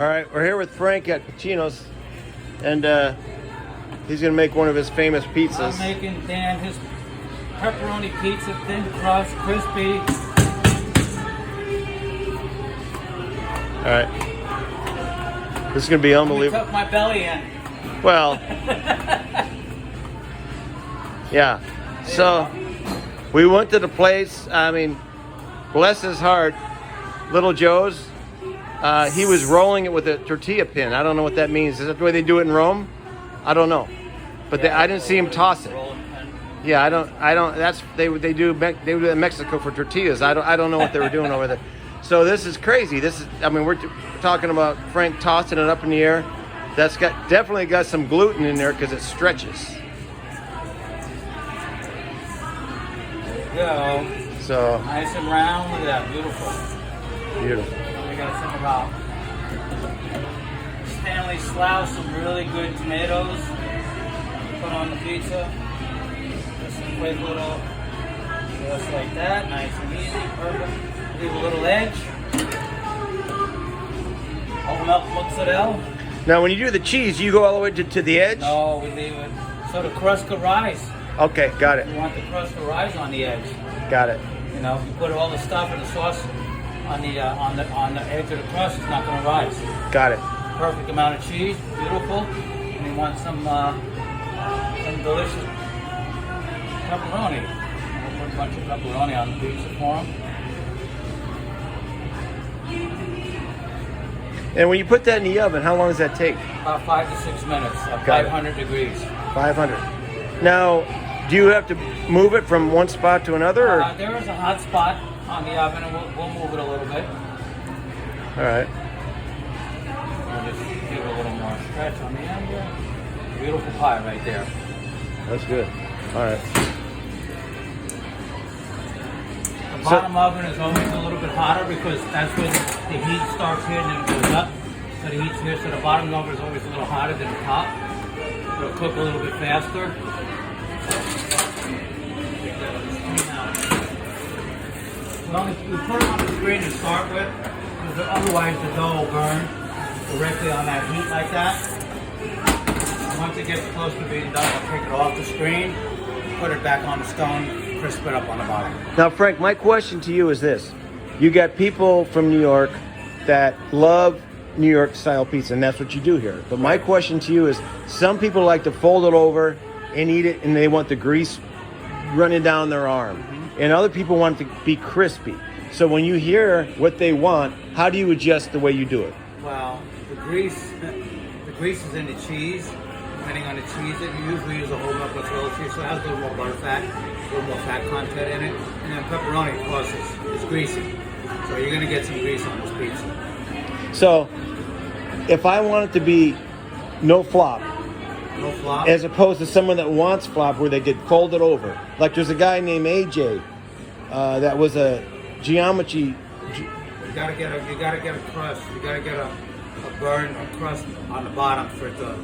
All right, we're here with Frank at Pacino's, and he's going to make one of his famous pizzas. I'm making Dan his pepperoni pizza, thin crust, crispy. All right. This is going to be unbelievable. Tuck my belly in. Well, yeah. So we went to the place. I mean, bless his heart, Little Joe's. He was rolling it with a tortilla pin. I don't know what that means. Is that the way they do it in Rome? I don't know. But I didn't see him toss it. Yeah, I don't. That's they do it in Mexico for tortillas. I don't know what they were doing over there. So this is crazy. We're talking about Frank tossing it up in the air. That's definitely got some gluten in there because it stretches. Go. So Nice and round. Look at that. Beautiful. beautiful. We got some about Stanley Slough, some really good tomatoes. Put on the pizza. Just a quick little, just like that. Nice and easy. Perfect. Leave a little edge. Open up mozzarella. Now, when you do the cheese, you go all the way to the edge? No, we leave it so the crust could rise. Okay, got it. You want the crust to rise on the edge. Got it. You know, if you put all the stuff in the sauce on the edge of the crust, it's not going to rise. Got it. Perfect amount of cheese, beautiful. And you want some delicious pepperoni. We'll put a bunch of pepperoni on the pizza for them. And when you put that in the oven, how long does that take? About 5 to 6 minutes at Got it. 500 degrees. 500. Now, do you have to move it from one spot to another? Or? There is a hot spot on the oven, and we'll move it a little bit. All right. We'll just give it a little more stretch on the end here. Beautiful pie right there. That's good. All right. The bottom oven is always a little bit hotter because that's when the heat starts here and then it goes up. So the heat's here, so the bottom oven is always a little hotter than the top. It'll cook a little bit faster. We put it on the screen to start with, because otherwise the dough will burn directly on that heat like that. And once it gets close to being done, I'll take it off the screen, put it back on the stone, crisp it up on the bottom. Now, Frank, my question to you is this. You got people from New York that love New York style pizza, and that's what you do here. But my question to you is, some people like to fold it over and eat it, and they want the grease running down their arm. And other people want it to be crispy. So when you hear what they want, how do you adjust the way you do it? Well, the grease is in the cheese. Depending on the cheese that you use, we use a whole milk mozzarella cheese, so it has a little more butter fat, a little more fat content in it. And then pepperoni, of course, is greasy. So you're going to get some grease on this pizza. So if I want it to be no flop, as opposed to someone that wants flop where they get folded over. Like there's a guy named AJ that was a geometry. You gotta get a crust. You gotta get a crust on the bottom for it to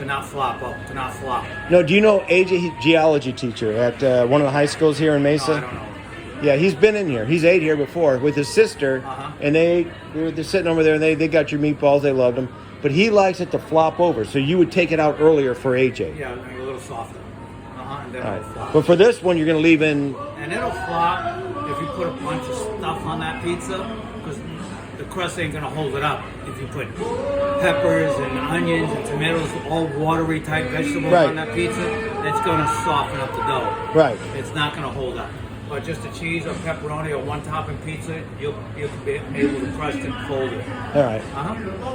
not flop up, to not flop. No, do you know AJ? He's a geology teacher at one of the high schools here in Mesa. No, I don't know. Yeah, he's been in here. He's ate here before with his sister, and they're sitting over there, and they got your meatballs. They loved them. But he likes it to flop over, so you would take it out earlier for AJ. Yeah, a little softer. And then it'll flop. But for this one, you're going to leave in... And it'll flop if you put a bunch of stuff on that pizza, because the crust ain't going to hold it up. If you put peppers and onions and tomatoes, all watery type vegetables on that pizza, it's going to soften up the dough. Right. It's not going to hold up. But just a cheese or pepperoni or one topping pizza, you'll be able to crush it and fold it. All right.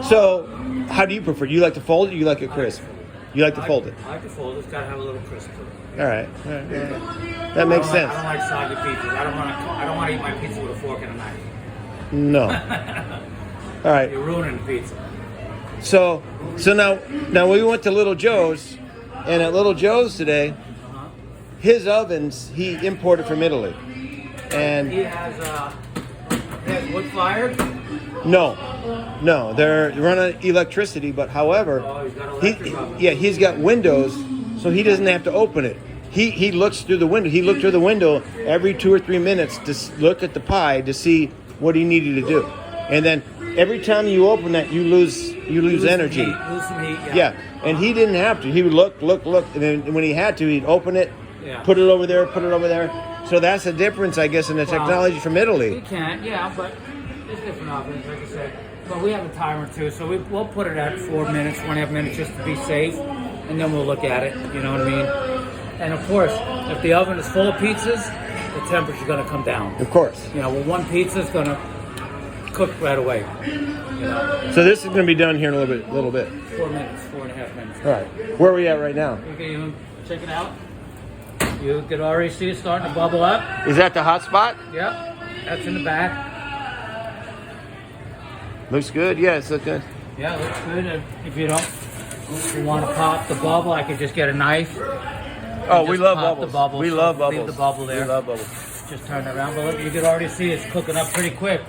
So, how do you prefer? Do you like to fold it or you like it crisp? You like to fold it? I like to fold it. It's got to have a little crisp to it. All right. That makes sense. I don't like soggy pizzas. I don't want to eat my pizza with a fork and a knife. No. All right. You're ruining the pizza. So now we went to Little Joe's, and at Little Joe's today, his ovens he imported from Italy, and he has wood fired. No, they're running electricity. But however, he's got windows, so he doesn't have to open it. He looks through the window. He looked through the window every 2 or 3 minutes to look at the pie to see what he needed to do, and then every time you open that, you lose energy. Lose some heat, Yeah, and he didn't have to. He would look, and then when he had to, he'd open it, Yeah. put it over there, put it over there. So that's the difference, I guess, in the technology from Italy. You can, yeah, but there's different ovens, like I said. But we have a timer too, so we'll put it at 4 minutes, 1.5 minutes, just to be safe, and then we'll look at it. You know what I mean? And of course, if the oven is full of pizzas, the temperature's going to come down. Of course. You know, well, one pizza's going to cook right away. You know, So this is going to be done here in a little bit. 4 minutes, 4.5 minutes. All right. Where are we at right now? You can even check it out. You can already see it starting to bubble up. Is that the hot spot? Yep, that's in the back. Looks good. Yeah, it's looking good. Yeah, it looks good. And if you want to pop the bubble, I could just get a knife. Oh, and we just love pop bubbles. The bubble. We So love leave bubbles. the bubble there. We love bubbles. Just turn it around. But look, you can already see it's cooking up pretty quick.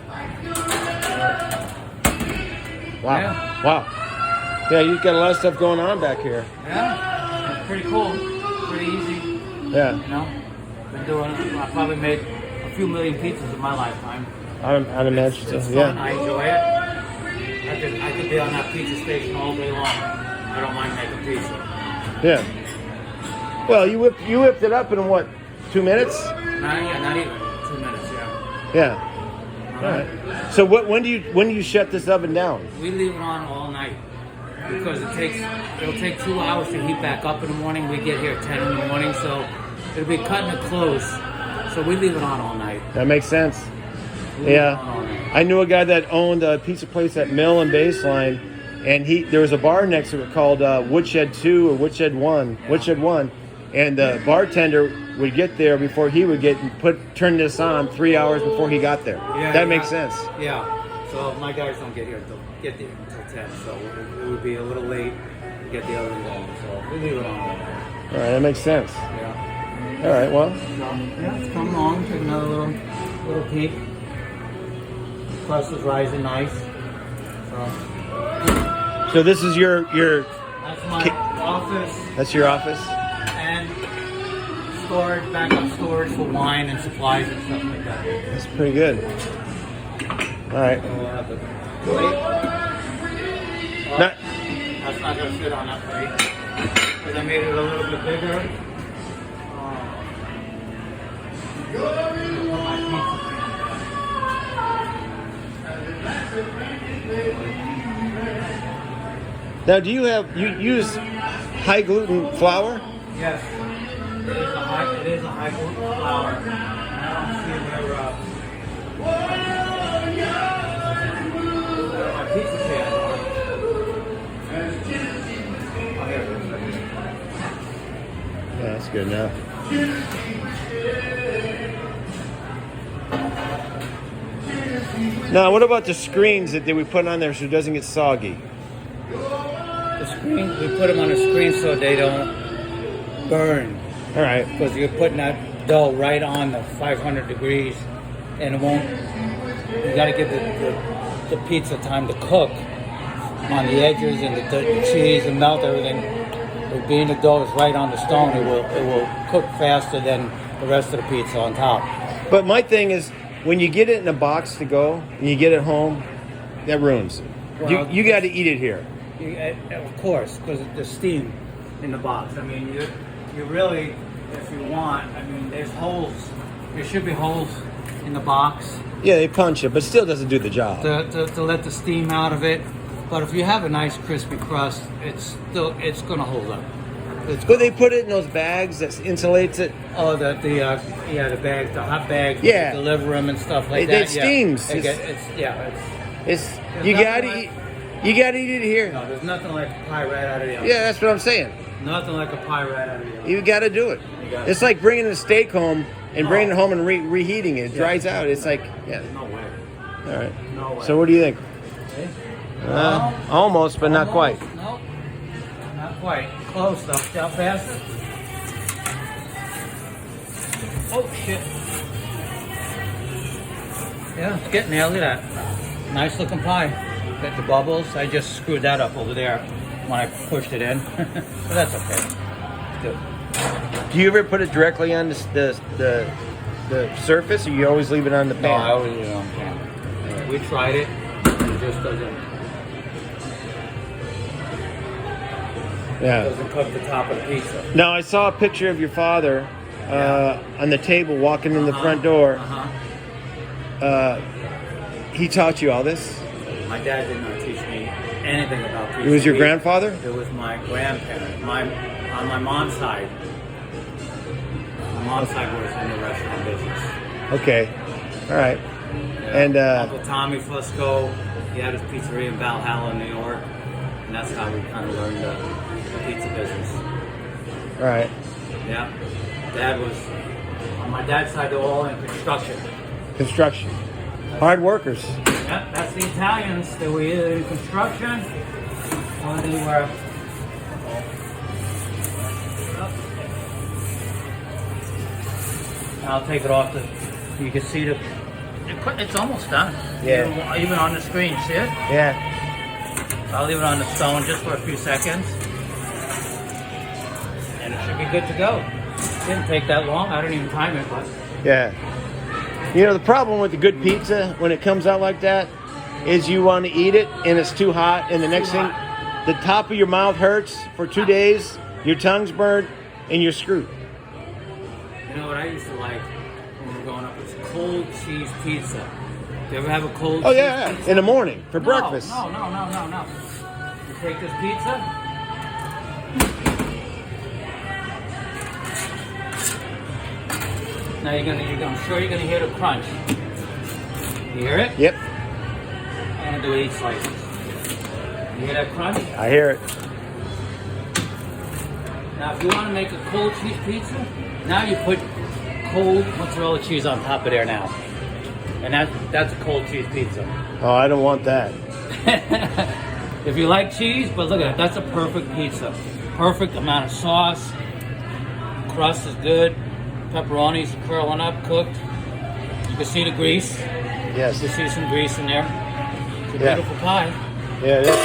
Wow. Yeah. Wow. Yeah, you've got a lot of stuff going on back here. Yeah, it's pretty cool. Pretty easy. Yeah. You know, been doing. I probably made a few million pizzas in my lifetime. I'd imagine so. It's fun. Yeah. I enjoy it. I could be on that pizza station all day long. I don't mind making pizza. Yeah. Well, you whipped it up in what, 2 minutes? Not even 2 minutes. Yeah. Yeah. All right. So when do you shut this oven down? We leave it on all night because it'll take 2 hours to heat back up in the morning. We get here at 10 in the morning, so it'll be cutting it close. So we leave it on all night. That makes sense. We leave it on all Yeah. night. I knew a guy that owned a pizza place at Mill and Baseline, and there was a bar next to it called Woodshed 2 or Woodshed 1. Yeah. Woodshed 1. And the bartender would get there before he would turn this on 3 hours before he got there. Yeah, That makes sense. Yeah. So my guys don't get there until 10, so it would be a little late to get the oven going. So we leave it on all night. All right, that makes sense. Yeah. All right, well, So, yeah, it's coming along. Take another little peek. Crust is rising nice. so this is your That's my office that's your office. and backup storage for wine and supplies and stuff like that. That's pretty good. All right. So we'll have the plate. Well, Not, that's not going to fit on that plate because I made it a little bit bigger. My pizza now, do you use high gluten flour? Yes, it is a high gluten flour. I don't see where my pizza pan. Oh, here it is. Yeah, that's good enough. Now, what about the screens that we put on there so it doesn't get soggy? The screen, we put them on a screen so they don't burn. All right. Because you're putting that dough right on the 500 degrees and it won't, you got to give the pizza time to cook on the edges and the cheese and melt everything. But being the dough is right on the stone, it will cook faster than the rest of the pizza on top. But my thing is, when you get it in a box to go and you get it home, that ruins it. Well, you got to eat it here. Of course, because the steam in the box. I mean, you really, if you want, I mean, there's holes. There should be holes in the box Yeah, they punch it, but still doesn't do the job. to let the steam out of it. But if you have a nice crispy crust, it's going to hold up. But they put it in those bags that insulates it. Oh, the bags, the hot bags. Yeah. Deliver them and stuff like It that. steams. You gotta eat it here. No, there's nothing like a pie right out of the oven. Yeah, that's what I'm saying. Nothing like a pie right out of the oven. You got to do it. got It's like bringing a steak home and bringing it Oh. home and reheating it. It dries out. It's like, yeah. No way. All right. No way. So what do you think? Okay. Almost, but not quite. Nope. Not quite. Close though. See how fast? Oh shit. Yeah, it's getting there. Look at that. Nice looking pie. Got the bubbles. I just screwed that up over there when I pushed it in. But that's okay. Good. Do you ever put it directly on the surface, or you always leave it on the pan? No, I always, we tried it. just doesn't Yeah. cook the top of the pizza. Now I saw a picture of your father on the table walking in the front door. He taught you all this? My dad did not teach me anything about pizza. It was your grandfather? It was my grandparent. On my mom's side. My mom's side was in the restaurant business. Okay. All right. Yeah. And Uncle Tommy Fusco, he had his pizzeria in Valhalla, New York, and that's how we kind of learned the pizza business. all right. Yeah. Dad was, on my dad's side, they were all in construction. Construction. Hard workers. Yeah, that's the Italians. They were either in construction or they were. I'll take it off you can see it's almost done. Yeah. Even on the screen, see it? Yeah. I'll leave it on the stone just for a few seconds. And it should be good to go. It didn't take that long. I didn't even time it, but. Yeah. You know, the problem with the good pizza when it comes out like that is you want to eat it and it's too hot, and the next thing, the top of your mouth hurts for 2 days, your tongue's burned, and you're screwed. You know what I used to like when we were growing up? It's cold cheese pizza. Do you ever have a cold cheese pizza? In the morning for breakfast. No. You take this pizza. Now I'm sure you're gonna hear the crunch. You hear it? Yep, I'm gonna do 8 slices. You hear that crunch? I hear it. Now, if you want to make a cold cheese pizza, now you put cold mozzarella cheese on top of there now, and that's a cold cheese pizza. Oh, I don't want that. If you like cheese, but look at it, that's a perfect pizza. Perfect amount of sauce. Crust is good. Pepperoni's curling up, cooked. You can see the grease. Yes. You can see some grease in there. It's a beautiful pie. Yeah, it is.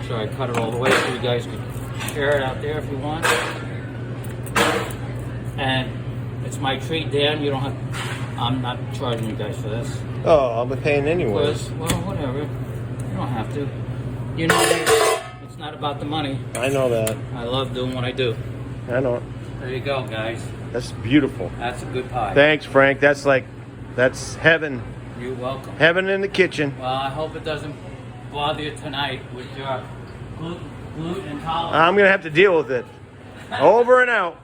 So I cut it all the way so you guys can share it out there if you want. And it's my treat, Dan. You don't have. I'm not charging you guys for this. Oh, I'll be paying anyway. Because, well, whatever. You don't have to. You know that it's not about the money. I know that. I love doing what I do. I know it. There you go, guys. That's beautiful. That's a good pie. Thanks, Frank. That's heaven. You're welcome. Heaven in the kitchen. Well, I hope it doesn't bother you tonight with your gluten intolerance. I'm going to have to deal with it. Over and out.